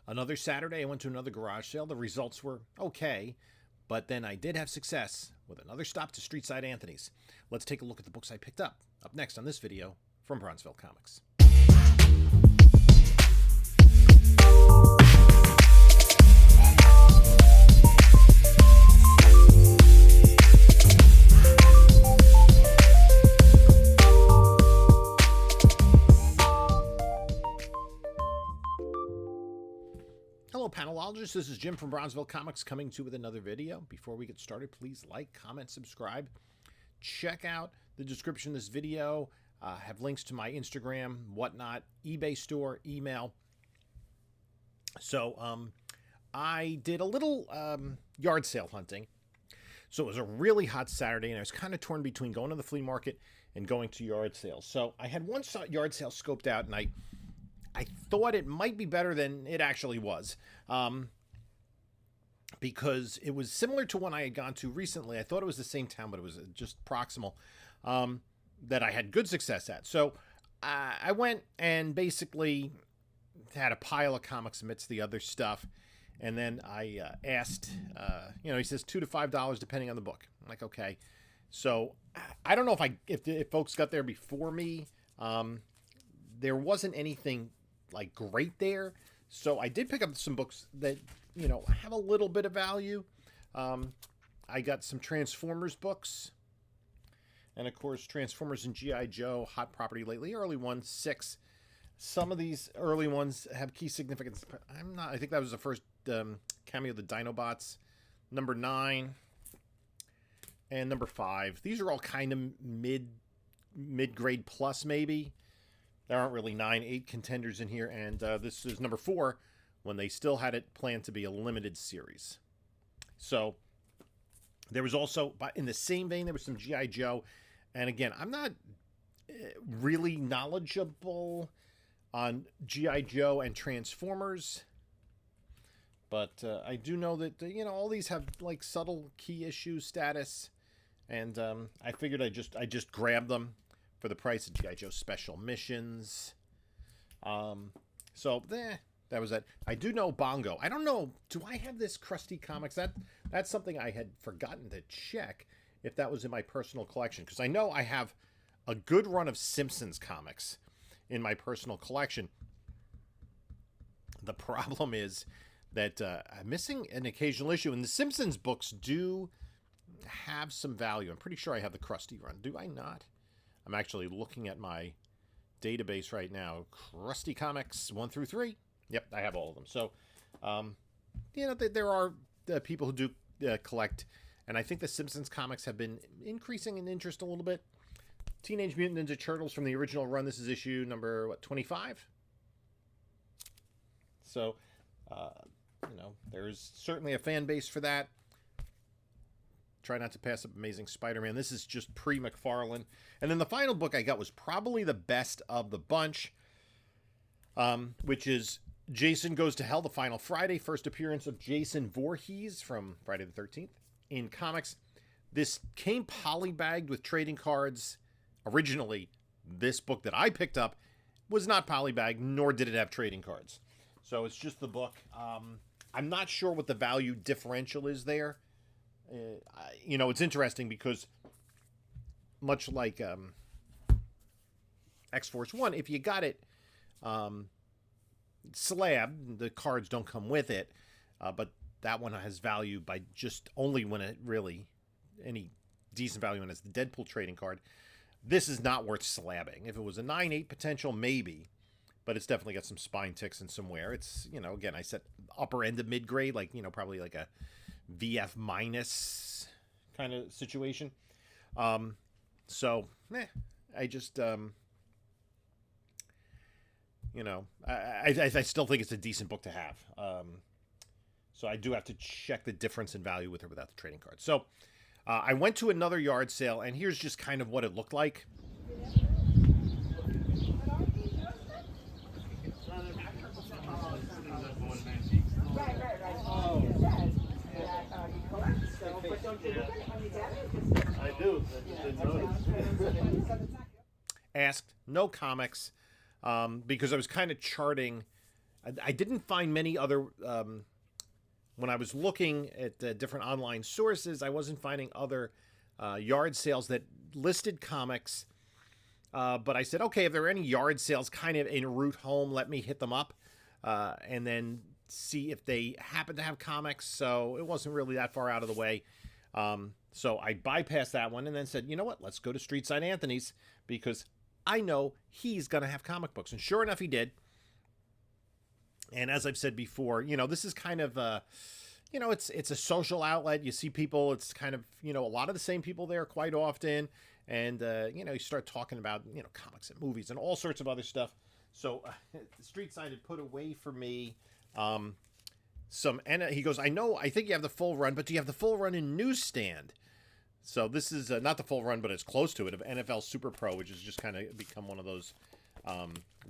Another Saturday, I went to another garage sale. The results were okay, but then I did have success with another stop to Streetside Anthony's. Let's take a look at the books I picked up next on this video from Bronzeville Comics. Hello, panelologists. This is Jim from Bronzeville Comics coming to you with another video. Before we get started, please like, comment, subscribe. Check out the description of this video. Have links to my Instagram, whatnot, eBay store, email. So I did a little yard sale hunting. So it was a really hot Saturday, and I was kind of torn between going to the flea market and going to yard sales. So I had one yard sale scoped out, and I thought it might be better than it actually was, because it was similar to one I had gone to recently. I thought it was the same town, but it was just proximal, that I had good success at. So I went and basically had a pile of comics amidst the other stuff. And then I asked, he says $2 to $5 depending on the book. I'm like, okay. So I don't know if folks got there before me. There wasn't anything like great there. So I did pick up some books that, have a little bit of value. I got some Transformers books. And of course, Transformers and G.I. Joe, hot property lately. Early ones, 6. Some of these early ones have key significance. I think that was the first cameo of the Dinobots. Number 9 and number 5. These are all kind of mid-grade plus, maybe. There aren't really 9, 8 contenders in here. And this is number 4, when they still had it planned to be a limited series. So there was also, in the same vein, there was some G.I. Joe. And again, I'm not really knowledgeable on G.I. Joe and Transformers. But I do know that, all these have like subtle key issue status. And I figured I just grabbed them for the price of G.I. Joe Special Missions. That was it. I do know Bongo. I don't know. Do I have this Krusty Comics? That's something I had forgotten to check if that was in my personal collection. Because I know I have a good run of Simpsons comics in my personal collection. The problem is that I'm missing an occasional issue. And the Simpsons books do have some value. I'm pretty sure I have the Krusty run. Do I not? I'm actually looking at my database right now. Krusty Comics 1 through 3. Yep, I have all of them. So, there are people who do collect. And I think the Simpsons comics have been increasing in interest a little bit. Teenage Mutant Ninja Turtles from the original run. This is issue number, 25? So, there's certainly a fan base for that. Try not to pass up Amazing Spider-Man. This is just pre-McFarlane. And then the final book I got was probably the best of the bunch, which is Jason Goes to Hell, The Final Friday. First appearance of Jason Voorhees from Friday the 13th in comics. This came polybagged with trading cards. Originally, this book that I picked up was not polybagged, nor did it have trading cards. So it's just the book. I'm not sure what the value differential is there. It's interesting because much like X-Force 1, if you got it slab, the cards don't come with it, but that one has value by just only when it really, any decent value when it's the Deadpool trading card. This is not worth slabbing. If it was a 9-8 potential, maybe, but it's definitely got some spine ticks and some wear. It's, again, I said upper end of mid-grade, like, probably like a VF minus kind of situation. I just, I still think it's a decent book to have. So I do have to check the difference in value with or without the trading card. So I went to another yard sale, and here's just kind of what it looked like. I do. Asked, no comics, because I was kind of charting I didn't find many other. When I was looking at different online sources, I wasn't finding other yard sales that listed comics. But I said, okay, if there are any yard sales kind of en route home, let me hit them up and then see if they happen to have comics. So it wasn't really that far out of the way. So I bypassed that one and then said, you know what, let's go to Streetside Anthony's because I know he's going to have comic books. And sure enough, he did. And as I've said before, this is kind of, it's a social outlet. You see people, it's kind of, a lot of the same people there quite often. And, you start talking about, comics and movies and all sorts of other stuff. So Streetside had put away for me and he goes, I think you have the full run, but do you have the full run in newsstand? So this is not the full run, but it's close to it, of NFL Super Pro, which has just kind of become one of those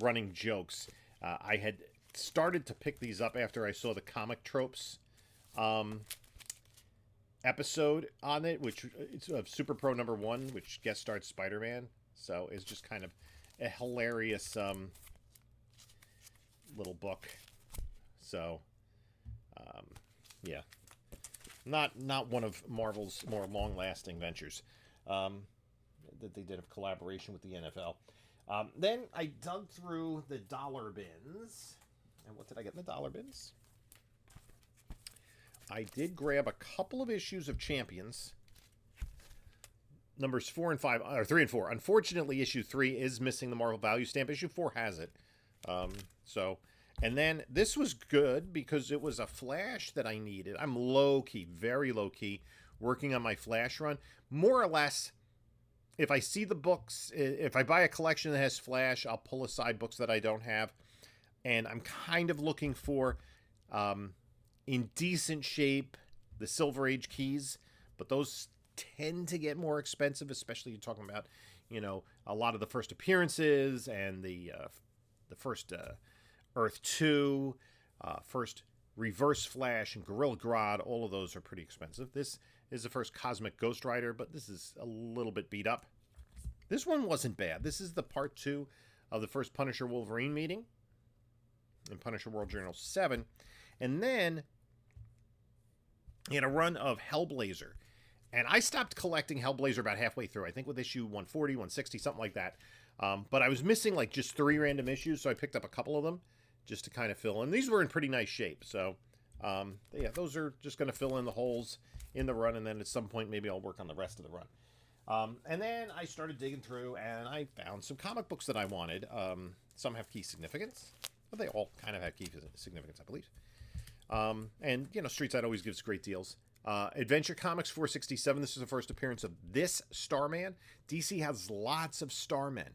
running jokes. I had started to pick these up after I saw the Comic Tropes episode on it, which it's of Super Pro #1, which guest starred Spider-Man. So it's just kind of a hilarious little book. So yeah, not one of Marvel's more long-lasting ventures that they did of collaboration with the NFL. Then I dug through the dollar bins. And what did I get in the dollar bins? I did grab a couple of issues of Champions. Numbers 4 and 5, or 3 and 4. Unfortunately, issue 3 is missing the Marvel Value Stamp. Issue 4 has it. And then this was good because it was a Flash that I needed. I'm low-key, very low-key, working on my Flash run. More or less, if I see the books, if I buy a collection that has Flash, I'll pull aside books that I don't have. And I'm kind of looking for, in decent shape, the Silver Age keys. But those tend to get more expensive, especially you're talking about, a lot of the first appearances and the first Earth 2, first Reverse Flash and Gorilla Grodd. All of those are pretty expensive. This is the first Cosmic Ghost Rider, but this is a little bit beat up. This one wasn't bad. This is the part 2 of the first Punisher Wolverine meeting in Punisher World Journal 7. And then in a run of Hellblazer. And I stopped collecting Hellblazer about halfway through. I think with issue 140, 160, something like that. But I was missing like just 3 random issues, so I picked up a couple of them just to kind of fill in. These were in pretty nice shape. So, yeah, those are just going to fill in the holes in the run. And then at some point, maybe I'll work on the rest of the run. And then I started digging through, and I found some comic books that I wanted. Some have key significance. But they all kind of have key significance, I believe. And, Streetside always gives great deals. Adventure Comics 467. This is the first appearance of this Starman. DC has lots of Starmen.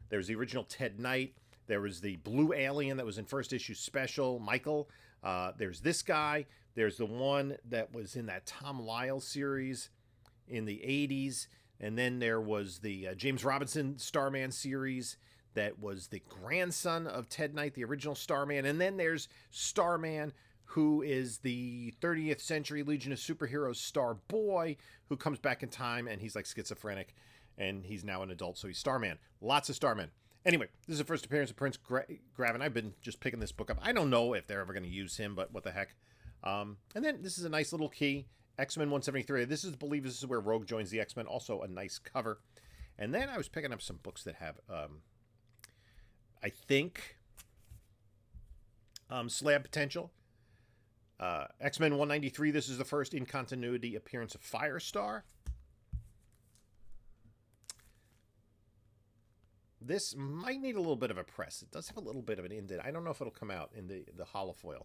There's the original Ted Knight. There was the Blue Alien that was in first issue special, Michael. There's this guy. There's the one that was in that Tom Lyle series in the 80s. And then there was the James Robinson Starman series that was the grandson of Ted Knight, the original Starman. And then there's Starman, who is the 30th Century Legion of Superheroes star boy who comes back in time, and he's like schizophrenic, and he's now an adult, so he's Starman. Lots of Starmen. Anyway, this is the first appearance of Prince Gravin. I've been just picking this book up. I don't know if they're ever going to use him, but what the heck. And then this is a nice little key, X-Men 173. This is where Rogue joins the X-Men. Also a nice cover. And then I was picking up some books that have, I think, slab potential. X-Men 193, this is the first in-continuity appearance of Firestar. This might need a little bit of a press. It does have a little bit of an indent. I don't know if it'll come out in the holofoil.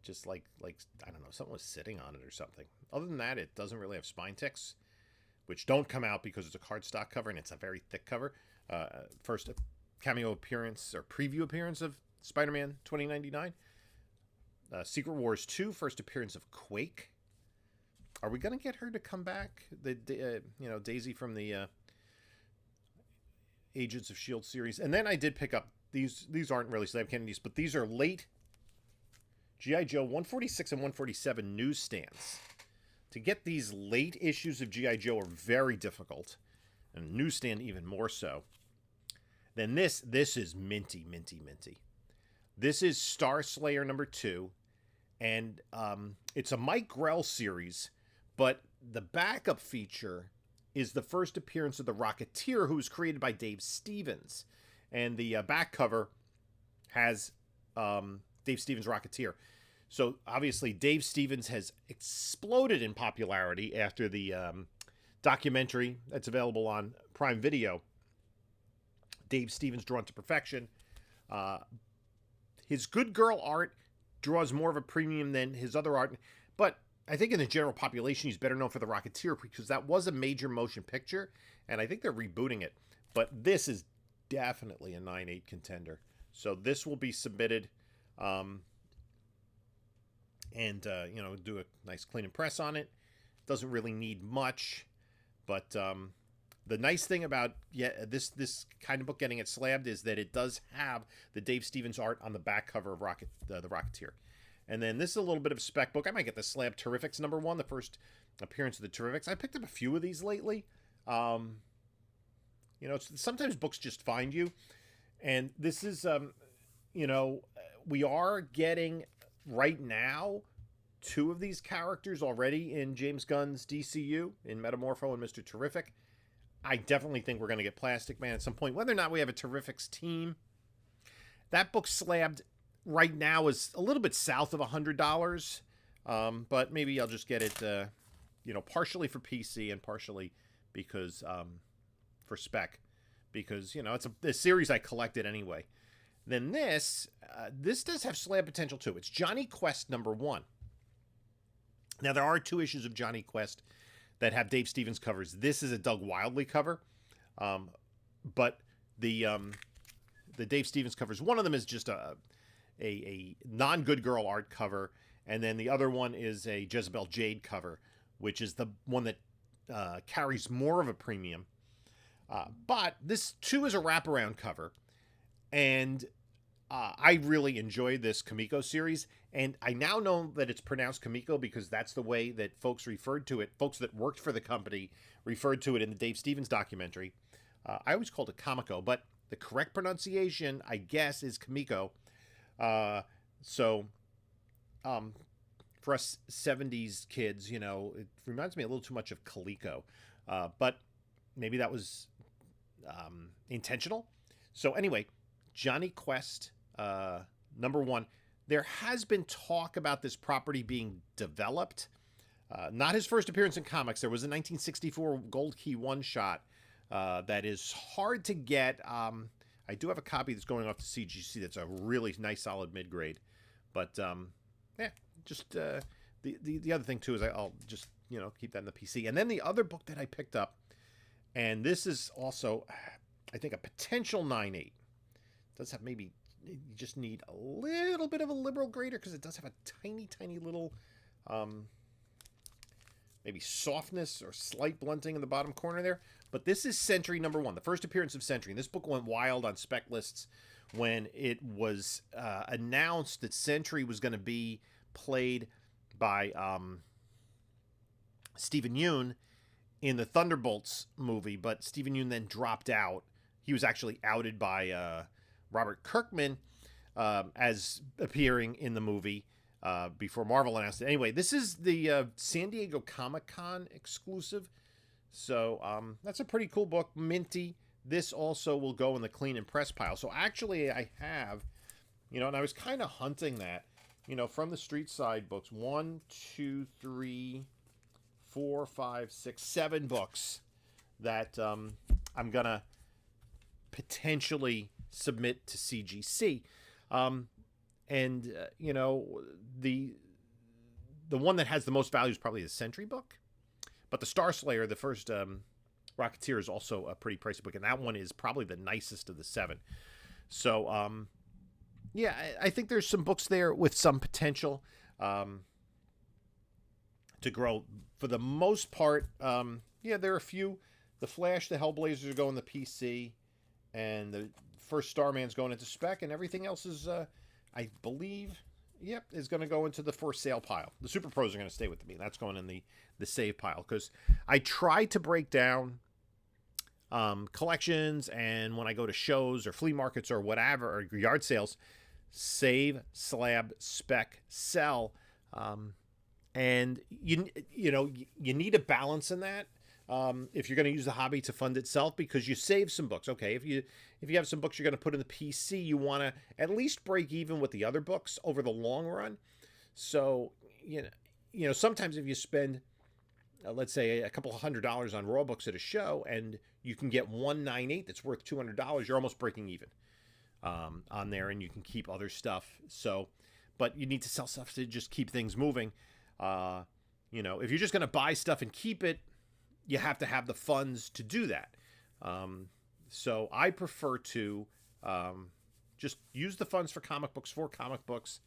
Just like I don't know, someone was sitting on it or something. Other than that, it doesn't really have spine ticks, which don't come out because it's a cardstock cover and it's a very thick cover. First cameo appearance or preview appearance of Spider-Man 2099. Secret Wars 2, first appearance of Quake. Are we going to get her to come back? Daisy from the Agents of S.H.I.E.L.D. series. And then I did pick up, these aren't really slab candies, but these are late G.I. Joe 146 and 147 newsstands. To get these late issues of G.I. Joe are very difficult, and newsstand even more so. Then this is minty, minty, minty. This is Star Slayer #2, and it's a Mike Grell series, but the backup feature is the first appearance of the Rocketeer, who was created by Dave Stevens, and the back cover has Dave Stevens' Rocketeer. So obviously, Dave Stevens has exploded in popularity after the documentary that's available on Prime Video, Dave Stevens Drawn to Perfection. His Good Girl art draws more of a premium than his other art, but I think in the general population, he's better known for The Rocketeer because that was a major motion picture, and I think they're rebooting it. But this is definitely a 9/8 contender. So this will be submitted, and do a nice clean and press on it. Doesn't really need much, but the nice thing about this kind of book getting it slabbed is that it does have the Dave Stevens art on the back cover of the Rocketeer. And then this is a little bit of a spec book. I might get the Slab Terrifics #1, the first appearance of the Terrifics. I picked up a few of these lately. Sometimes books just find you. And this is, we are getting right now 2 of these characters already in James Gunn's DCU, in Metamorpho and Mr. Terrific. I definitely think we're going to get Plastic Man at some point. Whether or not we have a Terrifics team, that book slabbed right now is a little bit south of $100, but maybe I'll just get it, partially for PC and partially because for spec, because it's a series I collected anyway. Then this does have slab potential too. It's Johnny Quest #1. Now there are 2 issues of Johnny Quest that have Dave Stevens covers. This is a Doug Wildley cover, but the Dave Stevens covers, one of them is just a non-Good Girl art cover, and then the other one is a Jezebel Jade cover, which is the one that carries more of a premium. But this too is a wraparound cover, and I really enjoyed this Kamiko series, and I now know that it's pronounced Kamiko because that's the way that folks referred to it. Folks that worked for the company referred to it in the Dave Stevens documentary. I always called it Kamiko, but the correct pronunciation, I guess, is Kamiko. For us 70s kids, it reminds me a little too much of Coleco, but maybe that was intentional. So anyway, Johnny Quest #1. There has been talk about this property being developed. Not his first appearance in comics. There was a 1964 Gold Key one-shot that is hard to get. I do have a copy that's going off to CGC that's a really nice, solid mid-grade. But, the other thing, too, is I'll just, keep that in the PC. And then the other book that I picked up, and this is also, I think, a potential 9/8. Does have maybe, you just need a little bit of a liberal grader because it does have a tiny, tiny little, maybe softness or slight blunting in the bottom corner there. But this is Sentry #1, the first appearance of Sentry. And this book went wild on spec lists when it was announced that Sentry was going to be played by Stephen Yeun in the Thunderbolts movie, but Stephen Yeun then dropped out. He was actually outed by Robert Kirkman as appearing in the movie before Marvel announced it. Anyway, this is the San Diego Comic-Con exclusive. So that's a pretty cool book, minty. This also will go in the clean and press pile. So actually I have, and I was kind of hunting that, from the Streetside books, 1, 2, 3, 4, 5, 6, 7 books that I'm going to potentially submit to CGC. The one that has the most value is probably the Sentry book. But the Star Slayer, the first Rocketeer, is also a pretty pricey book, and that one is probably the nicest of the 7. So, I think there's some books there with some potential to grow. For the most part, there are a few. The Flash, the Hellblazers are going to PC, and the first Starman's going into spec, and everything else is, I believe, is going to go into the for sale pile. The Super Pros are going to stay with me. That's going in the save pile, because I try to break down collections, and when I go to shows or flea markets or whatever, or yard sales, save, slab, spec, sell. And you need a balance in that. If you're going to use the hobby to fund itself, because you save some books. Okay, if you have some books you're going to put in the PC, you want to at least break even with the other books over the long run. So sometimes if you spend let's say a couple $100 on raw books at a show, and you can get 198 that's worth $200, you're almost breaking even on there, and you can keep other stuff. So, but you need to sell stuff to just keep things moving. If you're just going to buy stuff and keep it, you have to have the funds to do that. So I prefer to just use the funds for comic books,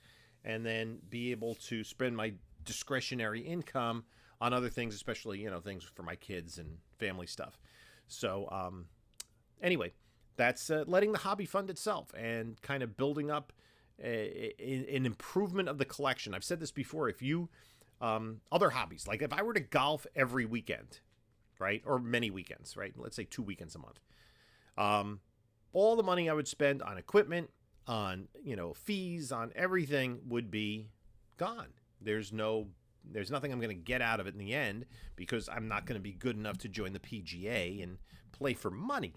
and then be able to spend my discretionary income on other things, especially, things for my kids and family stuff. So anyway, that's letting the hobby fund itself and kind of building up an improvement of the collection. I've said this before. If you, other hobbies, like if I were to golf every weekend, right, or many weekends, right, let's say 2 weekends a month, all the money I would spend on equipment, on, fees, on everything would be gone. There's nothing I'm going to get out of it in the end, because I'm not going to be good enough to join the PGA and play for money.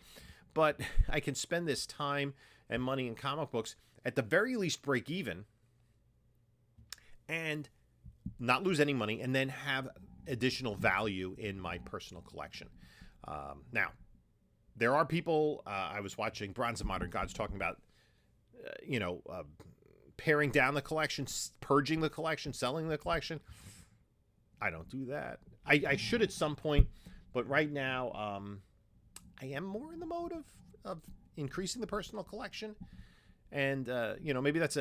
But I can spend this time and money in comic books, at the very least break even, and not lose any money, and then have additional value in my personal collection. Now, there are people, I was watching Bronze and Modern Gods talking about, paring down the collection, purging the collection, selling the collection. I don't do that. I should at some point, but right now, I am more in the mode of increasing the personal collection. And, maybe that's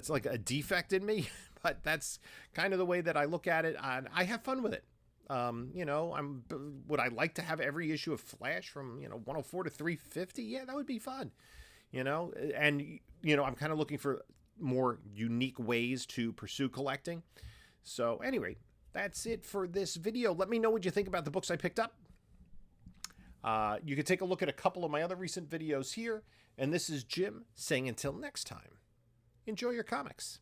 like a defect in me, but that's kind of the way that I look at it. And I have fun with it. Would I like to have every issue of Flash from, 104 to 350? Yeah, that would be fun. And, I'm kind of looking for more unique ways to pursue collecting. So anyway, that's it for this video. Let me know what you think about the books I picked up. You can take a look at a couple of my other recent videos here. And this is Jim saying until next time, enjoy your comics.